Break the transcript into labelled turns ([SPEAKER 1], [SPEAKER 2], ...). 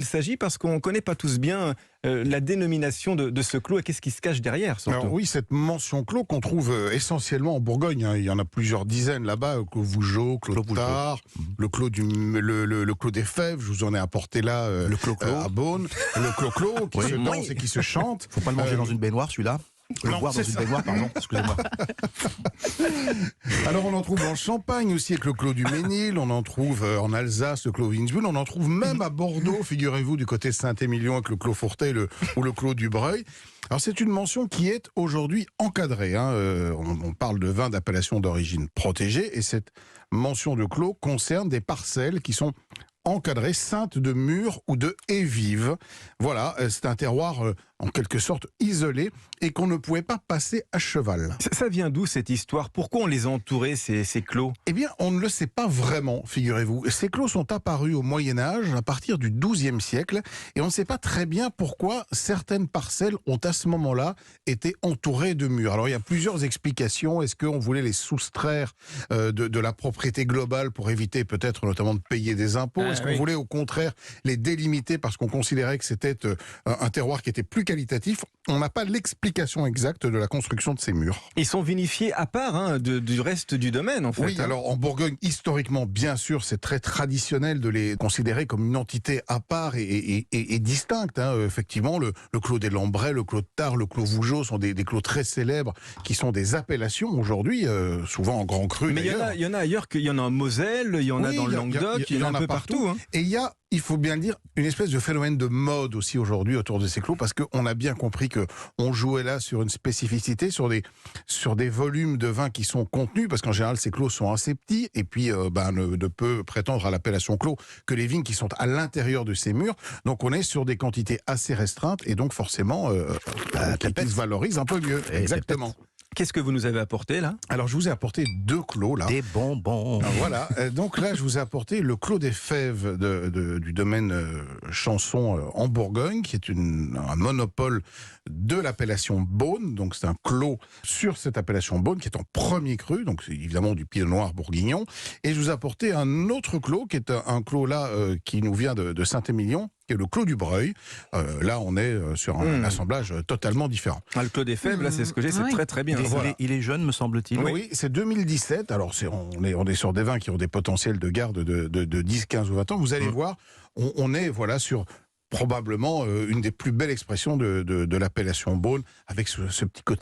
[SPEAKER 1] Il s'agit parce qu'on ne connaît pas tous bien la dénomination de ce clos et qu'est-ce qui se cache derrière, surtout.
[SPEAKER 2] Alors oui, cette mention clos qu'on trouve essentiellement en Bourgogne, hein. Il y en a plusieurs dizaines là-bas, Clos Vougeot, Clos de Tard, le clos des Fèves, je vous en ai apporté là
[SPEAKER 3] Le clos-clos.
[SPEAKER 2] à Beaune, le clos qui
[SPEAKER 3] Oui.
[SPEAKER 2] se danse et qui se chante.
[SPEAKER 3] Faut pas le manger dans une baignoire, celui-là. Le
[SPEAKER 2] Non,
[SPEAKER 3] boire dans
[SPEAKER 2] c'est
[SPEAKER 3] une
[SPEAKER 2] ça.
[SPEAKER 3] baignoire, pardon, excusez-moi.
[SPEAKER 2] Alors on en trouve en Champagne aussi avec le clos du Ménil, on en trouve en Alsace, le clos Winsbull, on en trouve même à Bordeaux, figurez-vous, du côté de Saint-Émilion avec le clos Fourtet ou le clos du Breuil. Alors c'est une mention qui est aujourd'hui encadrée, hein. On parle de vins d'appellation d'origine protégée et cette mention de clos concerne des parcelles qui sont encadrées, ceintes de murs ou de haies vives. Voilà, c'est un terroir en quelque sorte isolé et qu'on ne pouvait pas passer à cheval.
[SPEAKER 1] Ça vient d'où cette histoire? Pourquoi on les a entourés, ces clos?
[SPEAKER 2] Eh bien, on ne le sait pas vraiment, figurez-vous. Ces clos sont apparus au Moyen-Âge, à partir du XIIe siècle, et on ne sait pas très bien pourquoi certaines parcelles ont à ce moment-là été entourées de murs. Alors, il y a plusieurs explications. Est-ce qu'on voulait les soustraire de la propriété globale pour éviter peut-être notamment de payer des impôts? Est-ce qu'on voulait au contraire les délimiter parce qu'on considérait que c'était un terroir qui était plus qualitatif? On n'a pas l'explication exacte de la construction de ces murs.
[SPEAKER 1] Ils sont vinifiés à part du reste du domaine, en fait.
[SPEAKER 2] Oui, alors en Bourgogne, historiquement, bien sûr, c'est très traditionnel de les considérer comme une entité à part et distincte. Hein. Effectivement, le clos des Lambrais, le clos de Tard, le clos Vougeot sont des clos très célèbres qui sont des appellations aujourd'hui, souvent en grand cru.
[SPEAKER 1] Mais il y en a ailleurs, il y en a en Moselle, il y en a dans le Languedoc, il y en a un peu partout. Hein.
[SPEAKER 2] Et il y a, il faut bien le dire, une espèce de phénomène de mode aussi aujourd'hui autour de ces clos, parce qu'on a bien compris qu'on jouait là sur une spécificité, sur des volumes de vin qui sont contenus, parce qu'en général ces clos sont assez petits, et puis ne peut prétendre à l'appellation clos que les vignes qui sont à l'intérieur de ces murs. Donc on est sur des quantités assez restreintes, et donc forcément qui se valorisent un peu mieux. Exactement.
[SPEAKER 1] Qu'est-ce que vous nous avez apporté là?
[SPEAKER 2] Alors je vous ai apporté 2 clos là.
[SPEAKER 3] Des bonbons.
[SPEAKER 2] Voilà, donc là je vous ai apporté le clos des Fèves du domaine Chanson en Bourgogne, qui est un monopole de l'appellation Beaune. Donc c'est un clos sur cette appellation Beaune qui est en premier cru, donc c'est évidemment du pinot noir bourguignon. Et je vous ai apporté un autre clos qui est un clos là qui nous vient de Saint-Émilion, qui est le clos du Breuil. Là on est sur un assemblage totalement différent.
[SPEAKER 1] Le clos des Fèves, là c'est ce que j'ai, c'est très très bien.
[SPEAKER 3] Il est jeune, me semble-t-il.
[SPEAKER 2] Oui, c'est 2017. Alors, on est sur des vins qui ont des potentiels de garde de 10, 15 ou 20 ans. Vous allez voir, on est sur probablement une des plus belles expressions de l'appellation Beaune, avec ce petit côté